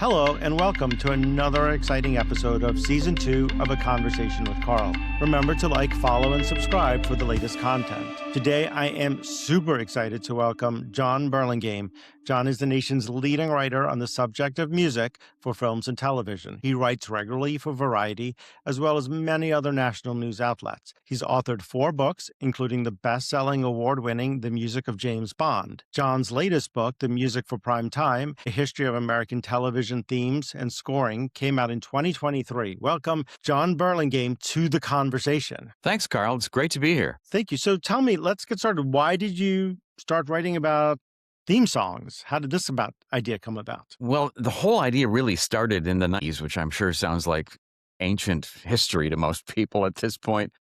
Hello, and welcome to another exciting episode of Season 2 of A Conversation with Carl. Remember to like, follow, and subscribe for the latest content. Today, I am super excited to welcome John Burlingame. John is the nation's leading writer on the subject of music for films and television. He writes regularly for Variety, as well as many other national news outlets. He's authored 4 books, including the best-selling, award-winning The Music of James Bond. John's latest book, The Music for Prime Time, A History of American Television Themes and Scoring, came out in 2023. Welcome, John Burlingame, to the conversation. Thanks, Carl. It's great to be here. Thank you. So tell me, let's get started. Why did you start writing about theme songs? How did this idea come about? Well, the whole idea really started in the 90s, which I'm sure sounds like ancient history to most people at this point.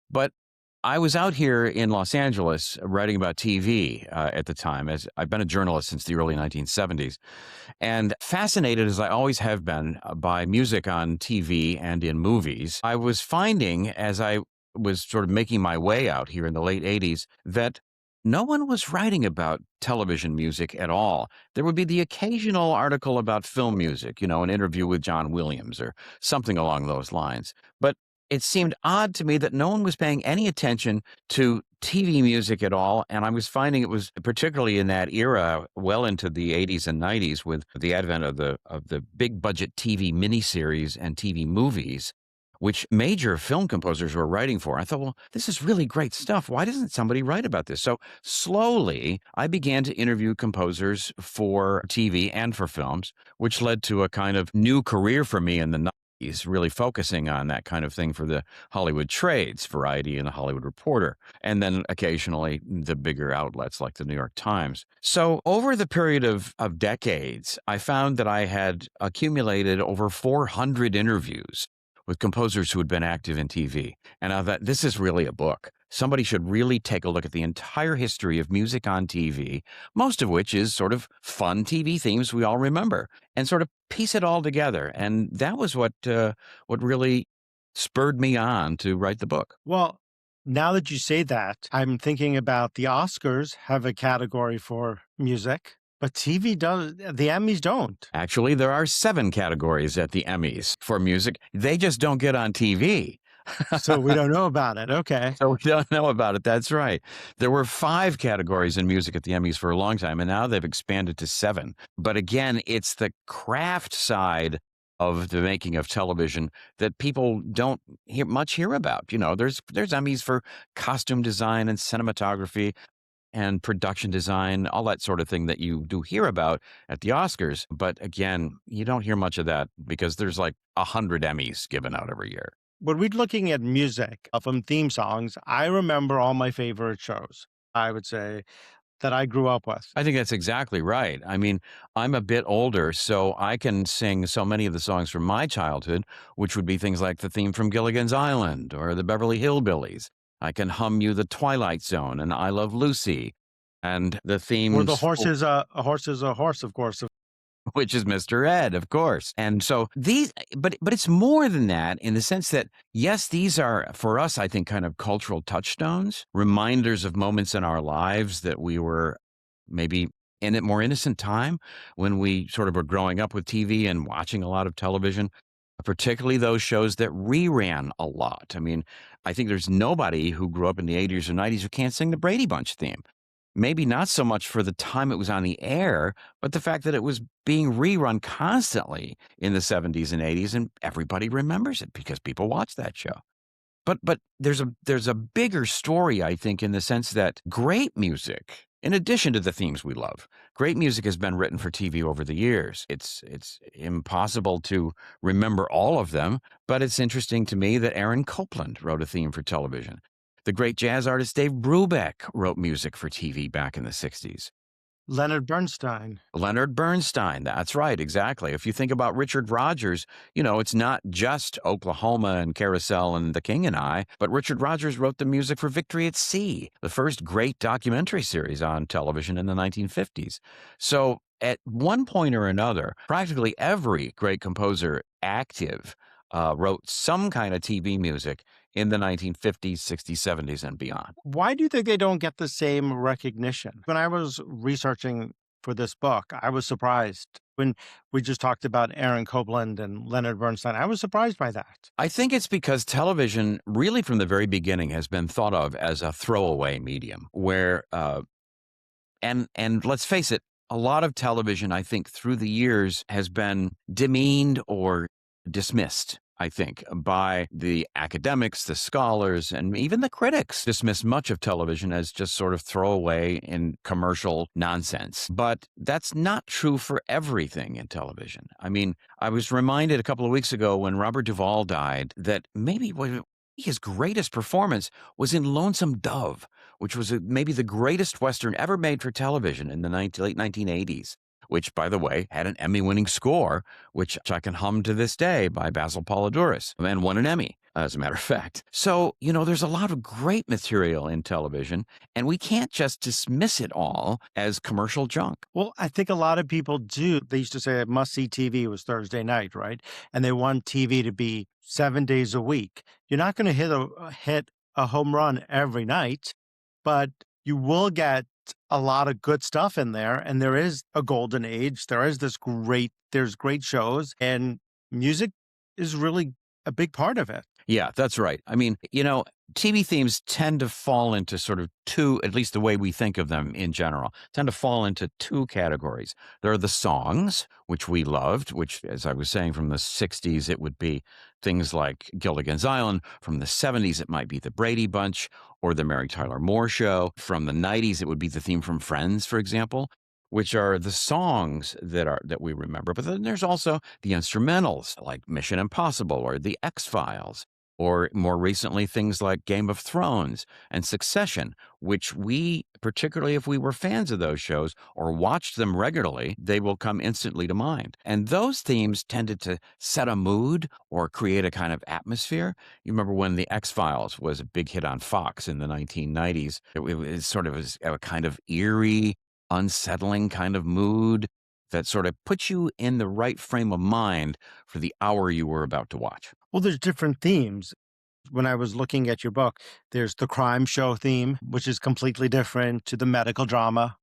But I was out here in Los Angeles writing about TV at the time, as I've been a journalist since the early 1970s, and fascinated, as I always have been, by music on TV and in movies. I was finding, as I was sort of making my way out here in the late 80s, that no one was writing about television music at all. There would be the occasional article about film music, an interview with John Williams or something along those lines. But it seemed odd to me that no one was paying any attention to TV music at all. And I was finding it was particularly in that era, well into the 80s and 90s, with the advent of the big budget TV miniseries and TV movies, which major film composers were writing for. I thought, well, this is really great stuff. Why doesn't somebody write about this? So slowly, I began to interview composers for TV and for films, which led to a kind of new career for me in the 90s, really focusing on that kind of thing for the Hollywood trades, Variety and the Hollywood Reporter, and then occasionally the bigger outlets like the New York Times. So over the period of decades, I found that I had accumulated over 400 interviews with composers who had been active in TV. And I thought, this is really a book. Somebody should really take a look at the entire history of music on TV, most of which is sort of fun TV themes we all remember, and sort of piece it all together. And that was what really spurred me on to write the book. Well, now that you say that, I'm thinking about the Oscars have a category for music. But TV does, the Emmys don't. Actually, there are 7 categories at the Emmys for music. They just don't get on TV. So we don't know about it. Okay. So we don't know about it. That's right. There were 5 categories in music at the Emmys for a long time, and now they've expanded to 7. But again, it's the craft side of the making of television that people don't hear about. There's Emmys for costume design and cinematography and production design, all that sort of thing that you do hear about at the Oscars. But again, you don't hear much of that because there's like 100 Emmys given out every year. When we're looking at music from theme songs, I remember all my favorite shows, I would say, that I grew up with. I think that's exactly right. I mean, I'm a bit older, so I can sing so many of the songs from my childhood, which would be things like the theme from Gilligan's Island or the Beverly Hillbillies. I can hum you The Twilight Zone and I Love Lucy and the themes. Or the horse is a horse, of course. Which is Mr. Ed, of course. And so but it's more than that in the sense that, yes, these are, for us, I think, kind of cultural touchstones, reminders of moments in our lives that we were maybe in a more innocent time when we sort of were growing up with TV and watching a lot of television, particularly those shows that reran a lot. I mean, I think there's nobody who grew up in the 80s or 90s who can't sing the Brady Bunch theme. Maybe not so much for the time it was on the air, but the fact that it was being rerun constantly in the 70s and 80s, and everybody remembers it because people watch that show. But there's a bigger story, I think, in the sense that great music, in addition to the themes we love, great music has been written for TV over the years. It's impossible to remember all of them, but it's interesting to me that Aaron Copland wrote a theme for television. The great jazz artist Dave Brubeck wrote music for TV back in the 60s. Leonard Bernstein. Leonard Bernstein, that's right, exactly. If you think about Richard Rodgers, it's not just Oklahoma and Carousel and The King and I, but Richard Rodgers wrote the music for Victory at Sea, the first great documentary series on television in the 1950s. So at one point or another, practically every great composer active wrote some kind of TV music in the 1950s, 60s, 70s, and beyond. Why do you think they don't get the same recognition? When I was researching for this book. I was surprised when we just talked about Aaron Copland and Leonard Bernstein. I was surprised by that. I think it's because television, really from the very beginning, has been thought of as a throwaway medium where, and let's face it, a lot of television, I think, through the years has been demeaned or dismissed, I think, by the academics, the scholars, and even the critics dismiss much of television as just sort of throwaway and commercial nonsense. But that's not true for everything in television. I mean, I was reminded a couple of weeks ago when Robert Duvall died that maybe his greatest performance was in Lonesome Dove, which was maybe the greatest Western ever made for television in the late 1980s, which, by the way, had an Emmy-winning score, which I can hum to this day, by Basil Polidouris, and won an Emmy, as a matter of fact. So, there's a lot of great material in television, and we can't just dismiss it all as commercial junk. Well, I think a lot of people do. They used to say must-see TV was Thursday night, right? And they want TV to be 7 days a week. You're not going to hit a home run every night, but you will get a lot of good stuff in there. And there is a golden age. There's great shows, and music is really a big part of it. Yeah, that's right. I mean, TV themes tend to fall into sort of two, at least the way we think of them in general, tend to fall into two categories. There are the songs, which we loved, which, as I was saying, from the 60s, it would be things like Gilligan's Island. From the 70s, it might be the Brady Bunch or the Mary Tyler Moore Show. From the 90s, it would be the theme from Friends, for example, which are the songs that we remember. But then there's also the instrumentals like Mission Impossible or The X-Files, or more recently, things like Game of Thrones and Succession, which we, particularly if we were fans of those shows or watched them regularly, they will come instantly to mind. And those themes tended to set a mood or create a kind of atmosphere. You remember when The X-Files was a big hit on Fox in the 1990s. It sort of was a kind of eerie, unsettling kind of mood that sort of puts you in the right frame of mind for the hour you were about to watch. Well, there's different themes. When I was looking at your book, there's the crime show theme, which is completely different to the medical drama,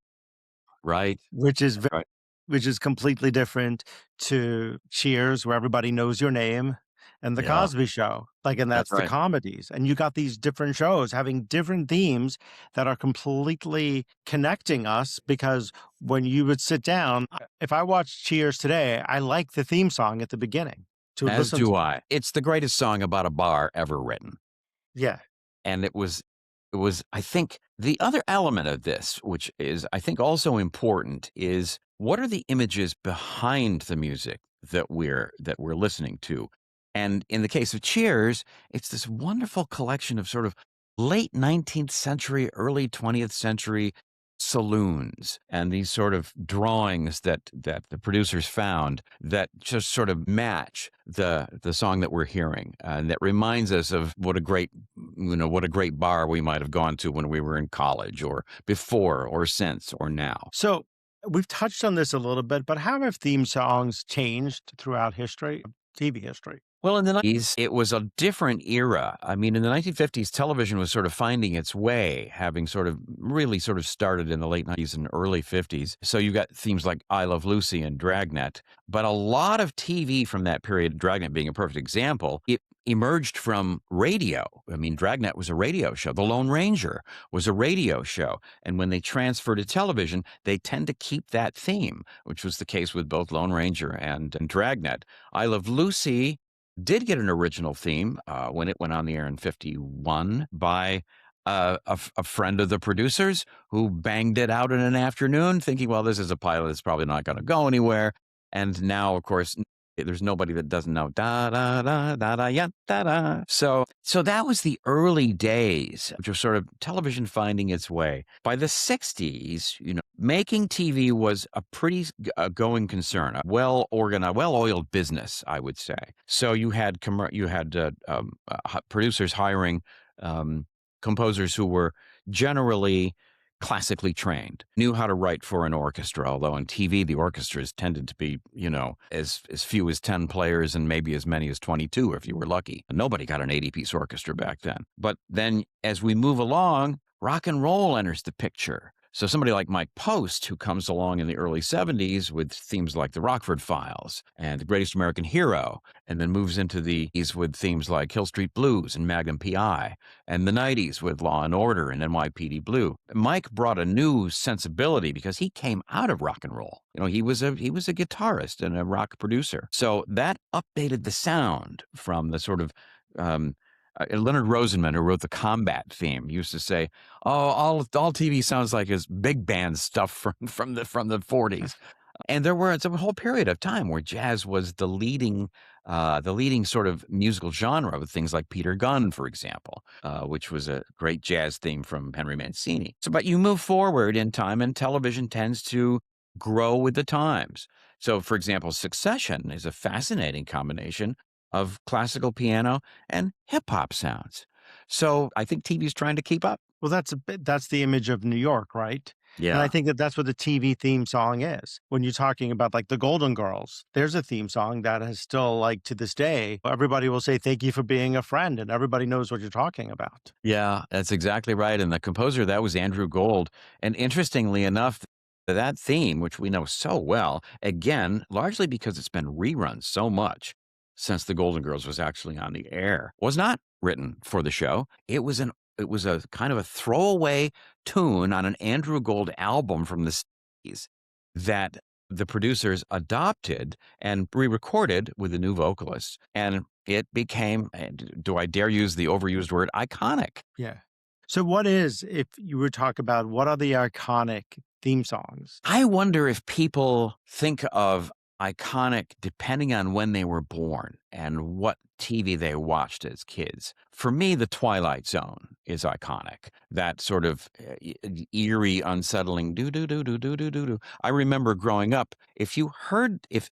Right. which is That's right. which is completely different to Cheers, where everybody knows your name, and the Yeah, Cosby Show. And that's that's the right. comedies. And you got these different shows having different themes that are completely connecting us, because when you would sit down, if I watch Cheers today, I like the theme song at the beginning to As listen to. do I. It's the greatest song about a bar ever written. Yeah. And it was, I think, the other element of this, which is, I think, also important, is what are the images behind the music that we're listening to? And in the case of Cheers, it's this wonderful collection of sort of late 19th century, early 20th century saloons and these sort of drawings that the producers found that just sort of match the song that we're hearing, and that reminds us of what a great bar we might have gone to when we were in college, or before, or since, or now. So we've touched on this a little bit, but how have theme songs changed throughout history, TV history? Well, in the 90s, it was a different era. I mean, in the 1950s, television was sort of finding its way, having really started in the late 90s and early 50s. So you got themes like I Love Lucy and Dragnet. But a lot of TV from that period, Dragnet being a perfect example, it emerged from radio. I mean, Dragnet was a radio show. The Lone Ranger was a radio show. And when they transfer to television, they tend to keep that theme, which was the case with both Lone Ranger and Dragnet. I Love Lucy did get an original theme when it went on the air in 51 by a friend of the producers who banged it out in an afternoon thinking, well, this is a pilot that's probably not going to go anywhere. And now, of course, there's nobody that doesn't know da da da da da ya da da. So that was the early days of just sort of television finding its way. By the 60s, making TV was a pretty going concern, a well-organized, well-oiled business, I would say. So you had producers hiring composers who were generally classically trained, knew how to write for an orchestra, although on TV, the orchestras tended to be, as few as 10 players and maybe as many as 22 if you were lucky. Nobody got an 80-piece orchestra back then. But then as we move along, rock and roll enters the picture. So somebody like Mike Post, who comes along in the early 70s with themes like The Rockford Files and The Greatest American Hero, and then moves into the 80s with themes like Hill Street Blues and Magnum PI, and the 90s with Law and Order and NYPD Blue. Mike brought a new sensibility because he came out of rock and roll. He was a guitarist and a rock producer. So that updated the sound from the sort of Leonard Rosenman, who wrote the Combat theme, used to say, "Oh, all TV sounds like is big band stuff from the 40s." And there was a whole period of time where jazz was the leading sort of musical genre with things like Peter Gunn, for example, which was a great jazz theme from Henry Mancini. So, but you move forward in time, and television tends to grow with the times. So, for example, Succession is a fascinating combination of classical piano and hip hop sounds. So I think TV's trying to keep up. Well, that's the image of New York, right? And I think that that's what the TV theme song is. When you're talking about like the Golden Girls, there's a theme song that is still like to this day, everybody will say, "Thank you for being a friend," and everybody knows what you're talking about. Yeah, that's exactly right. And the composer, that was Andrew Gold. And interestingly enough, that theme, which we know so well, again, largely because it's been rerun so much since the Golden Girls was actually on the air, was not written for the show. It was a kind of a throwaway tune on an Andrew Gold album from the 60s that the producers adopted and re-recorded with the new vocalists. And it became, do I dare use the overused word, iconic. Yeah. So if you were to talk about what are the iconic theme songs? I wonder if people think of iconic depending on when they were born and what TV they watched as kids. For me, The Twilight Zone is iconic. That sort of eerie, unsettling do do do do do do do do. I remember growing up, if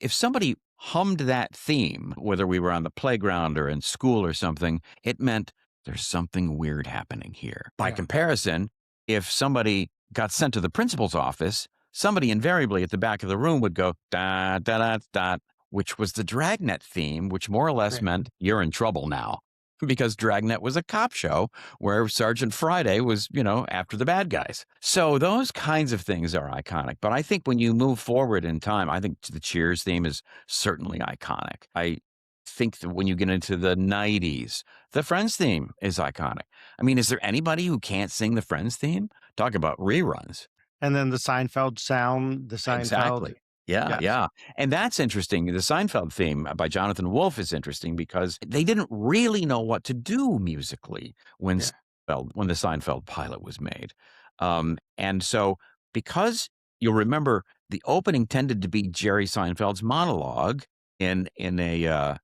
somebody hummed that theme, whether we were on the playground or in school or something, it meant there's something weird happening here. By comparison, if somebody got sent to the principal's office, somebody invariably at the back of the room would go, da, da, da, da, which was the Dragnet theme, which more or less meant you're in trouble now. Because Dragnet was a cop show where Sergeant Friday was, after the bad guys. So those kinds of things are iconic. But I think when you move forward in time, I think the Cheers theme is certainly iconic. I think that when you get into the 90s, the Friends theme is iconic. I mean, is there anybody who can't sing the Friends theme? Talk about reruns. And then the Seinfeld sound, Exactly. Yeah. And that's interesting. The Seinfeld theme by Jonathan Wolff is interesting because they didn't really know what to do musically when the Seinfeld pilot was made. And so because you'll remember the opening tended to be Jerry Seinfeld's monologue in a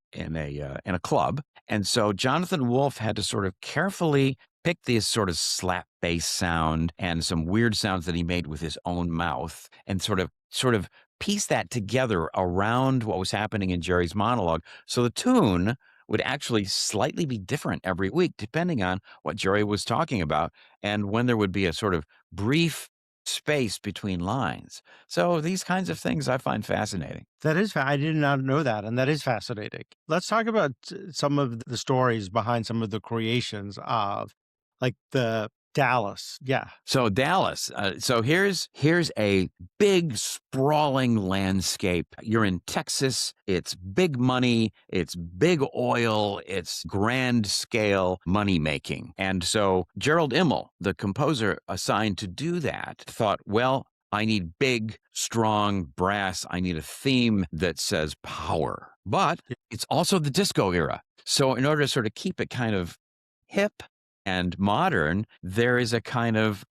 club. And so Jonathan Wolff had to sort of carefully pick this sort of slap bass sound and some weird sounds that he made with his own mouth and sort of piece that together around what was happening in Jerry's monologue. So the tune would actually slightly be different every week, depending on what Jerry was talking about and when there would be a sort of brief space between lines. So these kinds of things I find fascinating. I did not know that, and that is fascinating. Let's talk about some of the stories behind some of the creations of like the Dallas. Yeah. So Dallas. So here's a big sprawling landscape. You're in Texas. It's big money. It's big oil. It's grand scale money making. And so Gerald Immel, the composer assigned to do that, thought, well, I need big, strong brass. I need a theme that says power. But it's also the disco era. So in order to sort of keep it kind of hip and modern, there is a kind of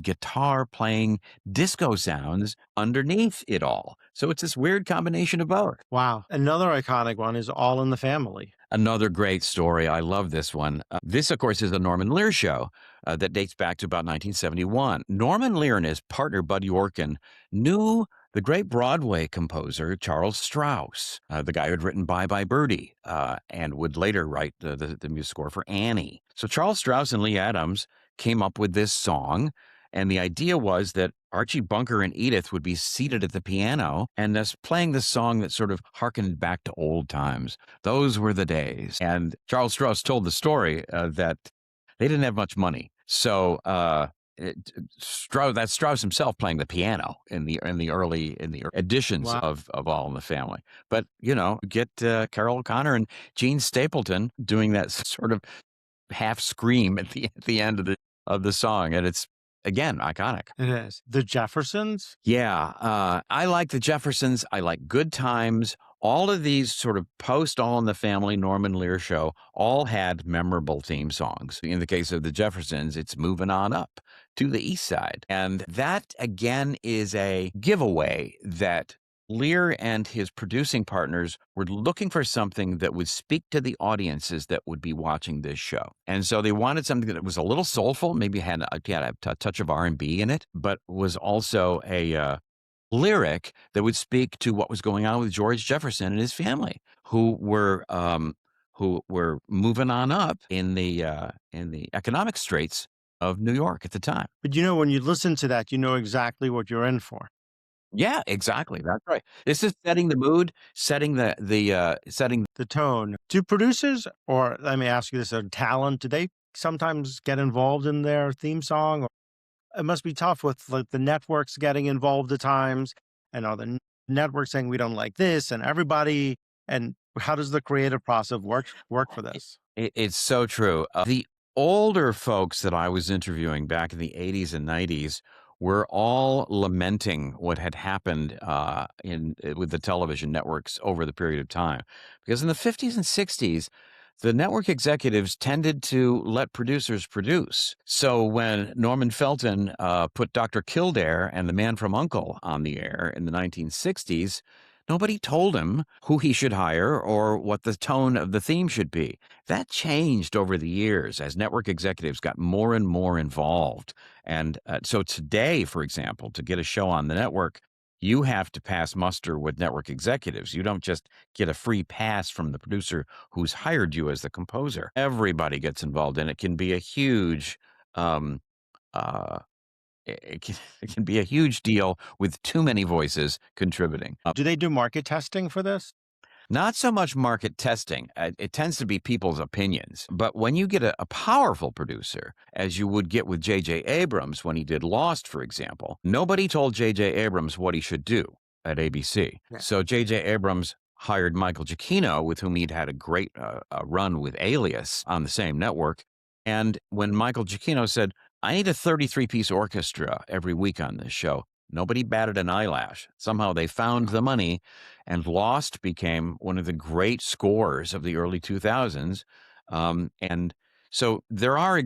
guitar playing disco sounds underneath it all. So it's this weird combination of both. Wow. Another iconic one is All in the Family. Another great story. I love this one. This, of course, is a Norman Lear show that dates back to about 1971. Norman Lear and his partner, Bud Yorkin, knew the great Broadway composer, Charles Strauss, the guy who had written Bye Bye Birdie, and would later write the music score for Annie. So Charles Strauss and Lee Adams came up with this song, and the idea was that Archie Bunker and Edith would be seated at the piano and thus playing the song that sort of harkened back to old times. Those were the days. And Charles Strauss told the story that they didn't have much money. So That's Strauss himself playing the piano in the early editions Wow. of All in the Family. But get Carol O'Connor and Gene Stapleton doing that sort of half scream at the end of the song, and it's again iconic. It is. The Jeffersons? Yeah, I like the Jeffersons. I like Good Times. All of these sort of post All in the Family, Norman Lear show, all had memorable theme songs. In the case of the Jeffersons, it's Moving On Up to the East Side. And that, again, is a giveaway that Lear and his producing partners were looking for something that would speak to the audiences that would be watching this show. And so they wanted something that was a little soulful, maybe had a touch of R&B in it, but was also a lyric that would speak to what was going on with George Jefferson and his family, who were moving on up in the economic straits of New York at the time. But when you listen to that, you know exactly what you're in for. Yeah, exactly. That's right. This is setting the mood, setting setting. The tone. Do producers, or let me ask you this, talent, do they sometimes get involved in their theme song? It must be tough with the networks getting involved at times, and all the networks saying we don't like this, and everybody. And how does the creative process work for this? It's so true. The older folks that I was interviewing back in the 80s and 90s were all lamenting what had happened with the television networks over the period of time. Because in the 50s and 60s, the network executives tended to let producers produce. So when Norman Felton put Dr. Kildare and The Man from U.N.C.L.E. on the air in the 1960s, nobody told him who he should hire or what the tone of the theme should be. That changed over the years as network executives got more and more involved. And so today, for example, to get a show on the network, you have to pass muster with network executives. You don't just get a free pass from the producer who's hired you as the composer. Everybody gets involved, and it can be a huge um, it can be a huge deal with too many voices contributing. Do they do market testing for this? Not so much market testing. It tends to be people's opinions. But when you get a powerful producer, as you would get with J.J. Abrams when he did Lost, for example, nobody told J.J. Abrams what he should do at ABC. Yeah. So J.J. Abrams hired Michael Giacchino, with whom he'd had a great run with Alias on the same network. And when Michael Giacchino said, I need a 33-piece orchestra every week on this show, nobody batted an eyelash. Somehow they found the money, and Lost became one of the great scores of the early 2000s. And so there are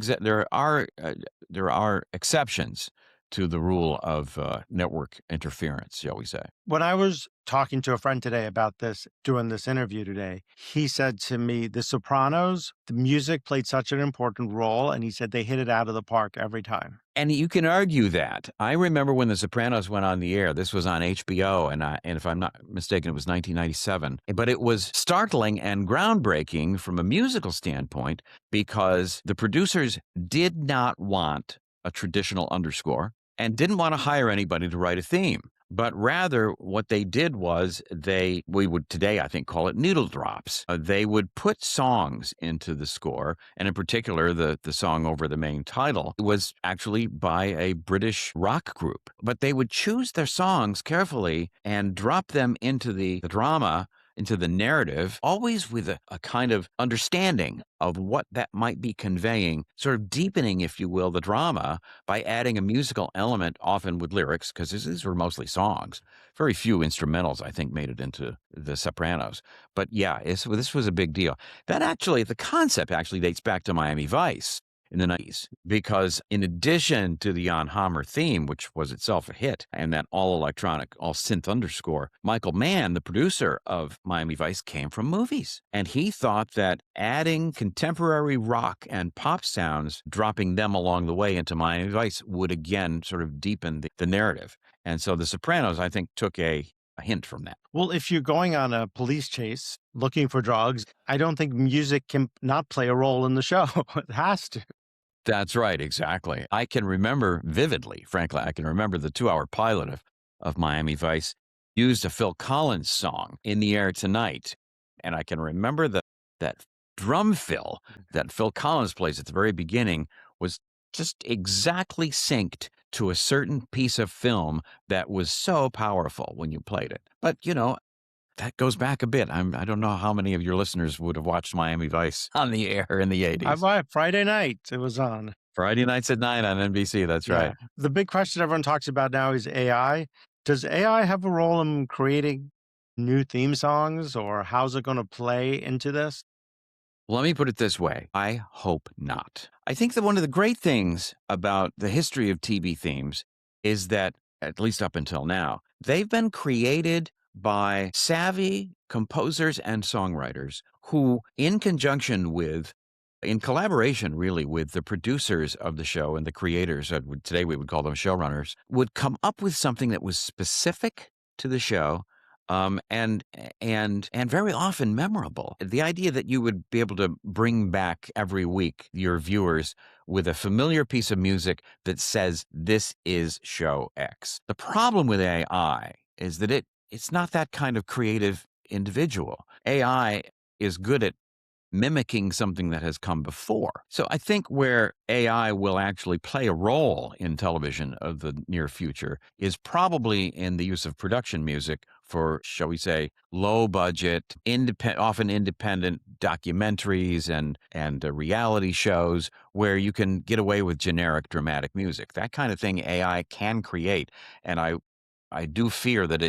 exceptions to the rule of network interference, shall we say. When I was talking to a friend today about this, doing this interview today, he said to me, The Sopranos, the music played such an important role, and he said they hit it out of the park every time. And you can argue that. I remember when The Sopranos went on the air. This was on HBO, and if I'm not mistaken, it was 1997. But it was startling and groundbreaking from a musical standpoint because the producers did not want a traditional underscore and didn't want to hire anybody to write a theme. But rather, what they did was we would today, I think, call it needle drops. They would put songs into the score, and in particular, the song over the main title was actually by a British rock group. But they would choose their songs carefully and drop them into the drama, into the narrative, always with a kind of understanding of what that might be conveying, sort of deepening, if you will, the drama by adding a musical element, often with lyrics, because these were mostly songs. Very few instrumentals, I think, made it into The Sopranos. But yeah, this was a big deal. The concept actually dates back to Miami Vice in the 90s, because in addition to the Jan Hammer theme, which was itself a hit, and that all-electronic, all-synth underscore, Michael Mann, the producer of Miami Vice, came from movies. And he thought that adding contemporary rock and pop sounds, dropping them along the way into Miami Vice, would again sort of deepen the narrative. And so The Sopranos, I think, took a hint from that. Well, if you're going on a police chase looking for drugs, I don't think music can not play a role in the show. It has to. That's right, exactly. I can remember vividly, frankly, I can remember the 2-hour pilot of Miami Vice used a Phil Collins song, In the Air Tonight. And I can remember that drum fill that Phil Collins plays at the very beginning was just exactly synced to a certain piece of film that was so powerful when you played it. But, that goes back a bit. I don't know how many of your listeners would have watched Miami Vice on the air in the I 80s. Friday night it was on. Friday nights at 9 on NBC, that's Yeah. right. The big question everyone talks about now is AI. Does AI have a role in creating new theme songs, or how's it going to play into this? Let me put it this way. I hope not. I think that one of the great things about the history of TV themes is that, at least up until now, they've been created by savvy composers and songwriters who, in collaboration really with the producers of the show and the creators, today we would call them showrunners, would come up with something that was specific to the show, and very often memorable. The idea that you would be able to bring back every week your viewers with a familiar piece of music that says this is show X. The problem with AI is that it's not that kind of creative individual. AI is good at mimicking something that has come before. So I think where AI will actually play a role in television of the near future is probably in the use of production music for, shall we say, low budget, often independent documentaries and reality shows where you can get away with generic dramatic music. That kind of thing AI can create, and I do fear that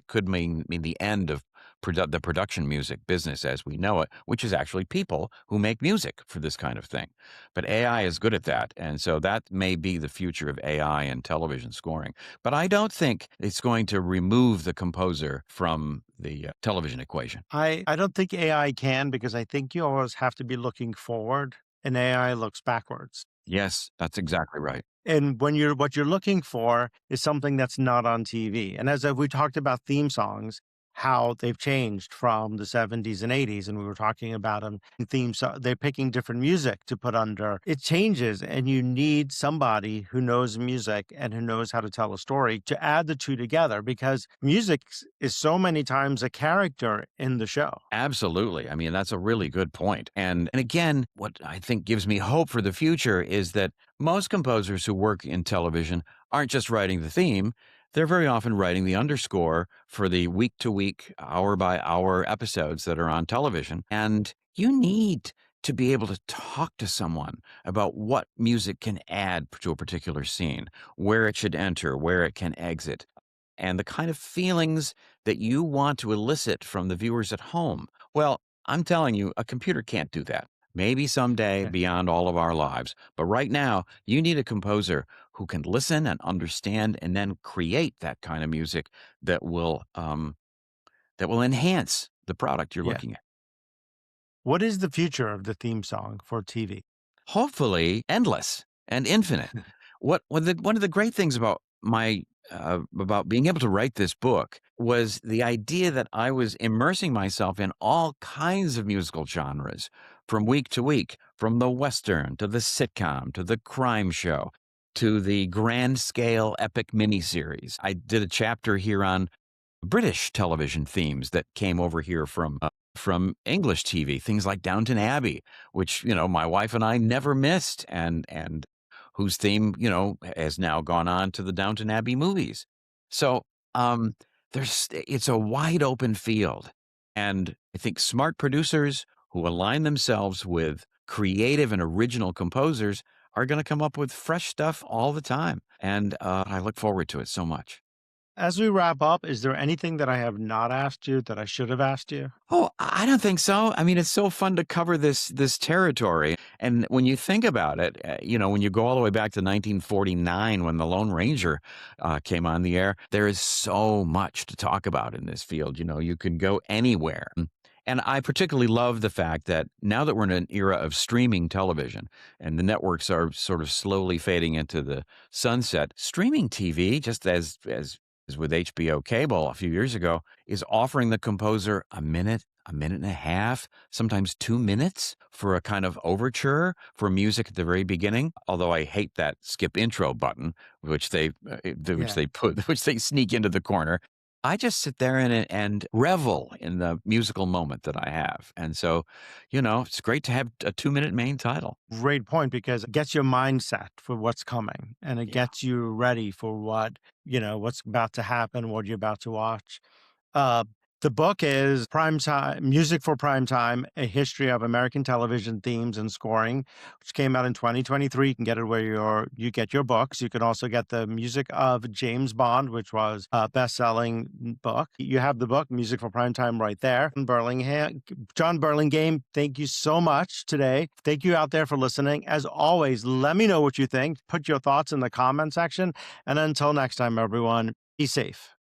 could mean the end of the production music business as we know it, which is actually people who make music for this kind of thing. But AI is good at that, and so that may be the future of AI and television scoring. But I don't think it's going to remove the composer from the television equation. I don't think AI can, because I think you always have to be looking forward and AI looks backwards. Yes, that's exactly right. And what you're looking for is something that's not on TV. And as we talked about theme songs, how they've changed from the 70s and 80s, and we were talking about them in themes. They're picking different music to put under. It changes, and you need somebody who knows music and who knows how to tell a story to add the two together, because music is so many times a character in the show. Absolutely. I mean, that's a really good point. And again, what I think gives me hope for the future is that most composers who work in television aren't just writing the theme, they're very often writing the underscore for the week to week, hour by hour episodes that are on television. And you need to be able to talk to someone about what music can add to a particular scene, where it should enter, where it can exit, and the kind of feelings that you want to elicit from the viewers at home. Well, I'm telling you, a computer can't do that. Maybe someday Yeah. beyond all of our lives. But right now, you need a composer who can listen and understand and then create that kind of music that will enhance the product you're Yeah. looking at. What is the future of the theme song for TV? Hopefully endless and infinite. One of the great things about about being able to write this book was the idea that I was immersing myself in all kinds of musical genres from week to week, from the Western to the sitcom to the crime show to the grand scale epic miniseries. I did a chapter here on British television themes that came over here from English TV, things like Downton Abbey, which my wife and I never missed, and whose theme has now gone on to the Downton Abbey movies. So it's a wide open field, and I think smart producers who align themselves with creative and original composers are going to come up with fresh stuff all the time, and I look forward to it so much. As we wrap up, is there anything that I have not asked you that I should have asked you? Oh, I don't think so. I mean, it's so fun to cover this territory. And when you think about it, when you go all the way back to 1949 when the Lone Ranger came on the air, there is so much to talk about in this field. You can go anywhere. And I particularly love the fact that now that we're in an era of streaming television and the networks are sort of slowly fading into the sunset, streaming TV, just as with HBO cable a few years ago, is offering the composer a minute and a half, sometimes 2 minutes for a kind of overture for music at the very beginning. Although I hate that skip intro button, which they Yeah. which they sneak into the corner. I just sit there and revel in the musical moment that I have. And so, it's great to have a 2-minute main title. Great point, because it gets your mindset for what's coming, and it Yeah. gets you ready for what's about to happen, what you're about to watch. Uh, the book is Primetime Music for Primetime: A History of American Television Themes and Scoring, which came out in 2023. You can get it where you get your books. You can also get the music of James Bond, which was a best-selling book. You have the book Music for Primetime right there. John Burlingame, thank you so much today. Thank you out there for listening. As always, let me know what you think. Put your thoughts in the comment section. And until next time, everyone, be safe.